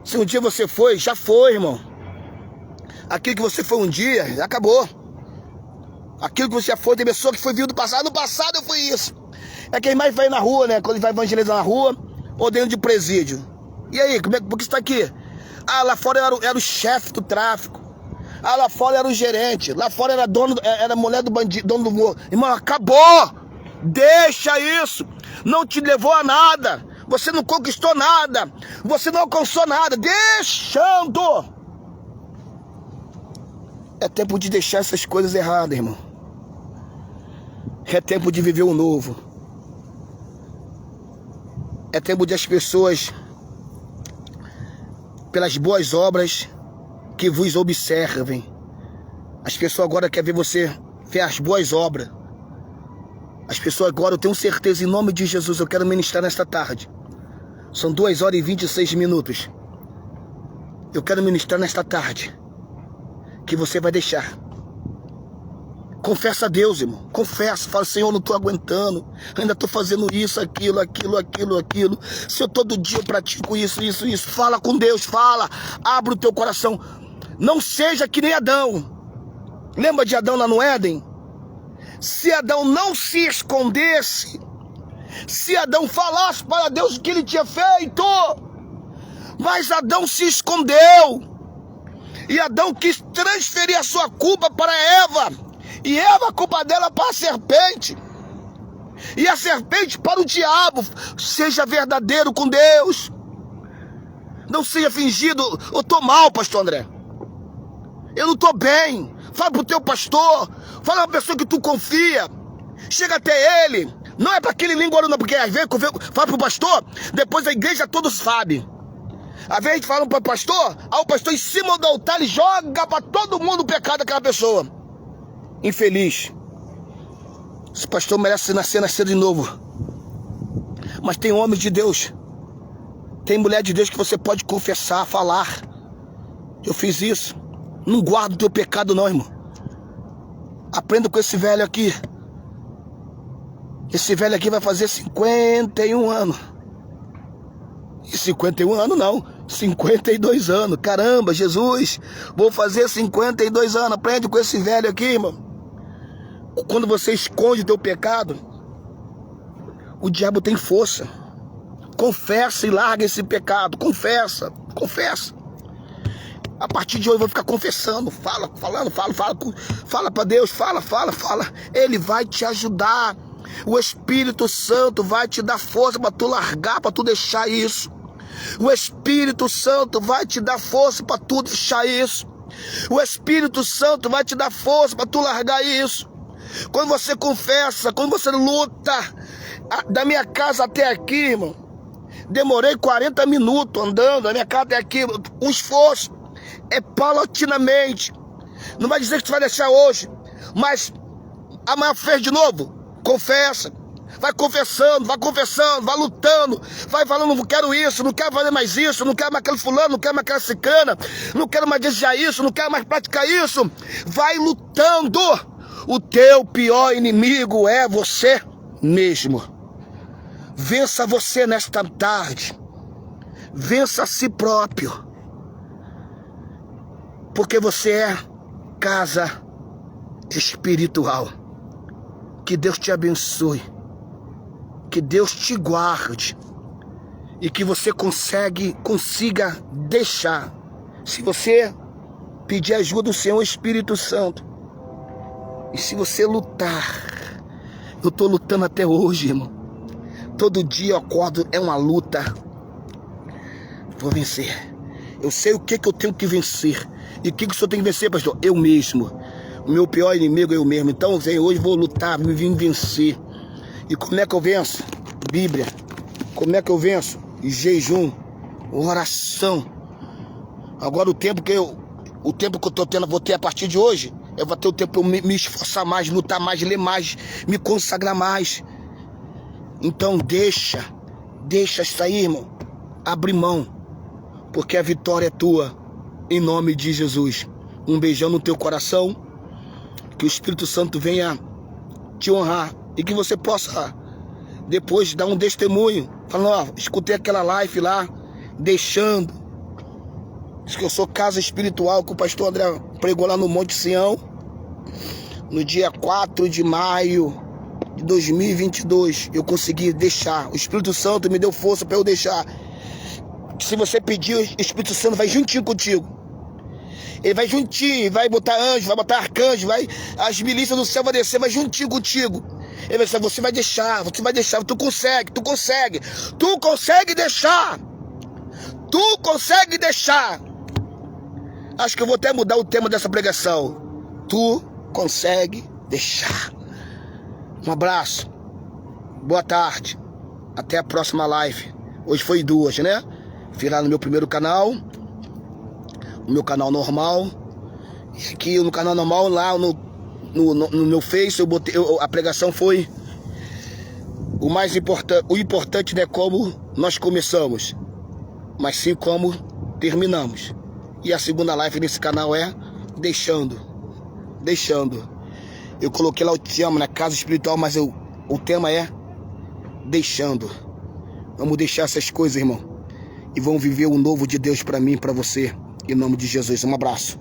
Se um dia você foi, já foi, irmão. Aquilo que você foi um dia, já acabou. Aquilo que você já foi, tem pessoa que foi vindo do passado. No passado eu fui isso. É quem mais vai na rua, né? Quando ele vai evangelizar na rua ou dentro de presídio. E aí, por que você está aqui? Lá fora era o chefe do tráfico. Lá fora era o gerente. Lá fora era a mulher do bandido, dono do morro. Irmão, acabou! Deixa isso! Não te levou a nada. Você não conquistou nada. Você não alcançou nada. Deixando! É tempo de deixar essas coisas erradas, irmão. É tempo de viver o novo. É tempo de as pessoas, pelas boas obras, que vos observem. As pessoas agora querem ver você ver as boas obras. As pessoas agora, eu tenho certeza, em nome de Jesus, eu quero ministrar nesta tarde. São 2 horas e 26 minutos. Eu quero ministrar nesta tarde. Que você vai deixar. Confessa a Deus, irmão. Confessa. Fala, Senhor, não estou aguentando. Ainda estou fazendo isso, aquilo. Se eu todo dia eu pratico isso. Fala com Deus, fala. Abre o teu coração. Não seja que nem Adão. Lembra de Adão lá no Éden? Se Adão não se escondesse, se Adão falasse para Deus o que ele tinha feito, mas Adão se escondeu. E Adão quis transferir a sua culpa para Eva. E Eva, a culpa dela para a serpente. E a serpente para o diabo. Seja verdadeiro com Deus. Não seja fingido. Eu estou mal, pastor André. Eu não estou bem. Fala para o teu pastor. Fala para a pessoa que tu confia. Chega até ele. Não é para aquele língua, não, porque às vezes fala para o pastor, depois a igreja todos sabe. Às vezes falam para o pastor, aí o pastor em cima do altar ele joga para todo mundo o pecado daquela pessoa. Infeliz. Esse pastor merece nascer de novo. Mas tem homens de Deus, tem mulher de Deus que você pode confessar, falar. Eu fiz isso. Não guarda o teu pecado não, irmão. Aprenda com esse velho aqui. Esse velho aqui vai fazer 51 anos. E 51 anos não, 52 anos. Caramba, Jesus, vou fazer 52 anos. Aprende com esse velho aqui, irmão. Quando você esconde o teu pecado, o diabo tem força. Confessa e larga esse pecado. Confessa. A partir de hoje eu vou ficar confessando. Fala para Deus. Fala. Ele vai te ajudar. O Espírito Santo vai te dar força para tu largar, para tu deixar isso. O Espírito Santo vai te dar força para tu deixar isso. O Espírito Santo vai te dar força para tu largar isso. Quando você confessa, quando você luta, da minha casa até aqui, irmão, demorei 40 minutos andando, da minha casa até aqui, um esforço, é paulatinamente. Não vai dizer que tu vai deixar hoje, mas amanhã fez de novo. Confessa, vai confessando, vai lutando, vai falando, não quero isso, não quero fazer mais isso, não quero mais aquele fulano, não quero mais aquela ciclana, não quero mais desejar isso, não quero mais praticar isso. Vai lutando. O teu pior inimigo é você mesmo. Vença você nesta tarde. Vença a si próprio. Porque você é casa espiritual. Que Deus te abençoe. Que Deus te guarde. e que você consiga deixar. Se você pedir ajuda do Senhor Espírito Santo, e se você lutar, eu estou lutando até hoje, irmão. Todo dia eu acordo, é uma luta. Vou vencer. Eu sei o que eu tenho que vencer. E o que o Senhor tem que vencer, pastor? Eu mesmo. O meu pior inimigo é eu mesmo. Então, hoje vou lutar, me vim vencer. E como é que eu venço? Bíblia. Como é que eu venço? Jejum, oração. Agora o tempo que eu estou tendo, vou ter a partir de hoje, eu vou ter o tempo para eu me esforçar mais, lutar mais, ler mais, me consagrar mais. Então deixa isso aí, irmão. Abre mão, porque a vitória é tua, em nome de Jesus. Um beijão no teu coração, que o Espírito Santo venha te honrar e que você possa depois dar um testemunho, falando, ó, escutei aquela live lá, deixando. Diz que eu sou casa espiritual, que o pastor André pregou lá no Monte Sião, no dia 4 de maio de 2022, eu consegui deixar. O Espírito Santo me deu força para eu deixar. Se você pedir, o Espírito Santo vai juntinho contigo. Ele vai juntinho, vai botar anjo, vai botar arcanjo, as milícias do céu vão descer, vai juntinho contigo. Ele vai dizer, você vai deixar, tu consegue deixar. Acho que eu vou até mudar o tema dessa pregação. Tu consegue deixar. Um abraço, boa tarde, até a próxima live. Hoje foi 2, né? Fui lá no meu primeiro canal, no meu canal normal. E aqui no canal normal, lá no meu Face, a pregação foi o mais importante. O importante não é como nós começamos, mas sim como terminamos. E a segunda live nesse canal é deixando. Eu coloquei lá o te amo, na casa espiritual, mas o tema é deixando. Vamos deixar essas coisas, irmão, e vamos viver o novo de Deus para mim e para você, em nome de Jesus. Um abraço.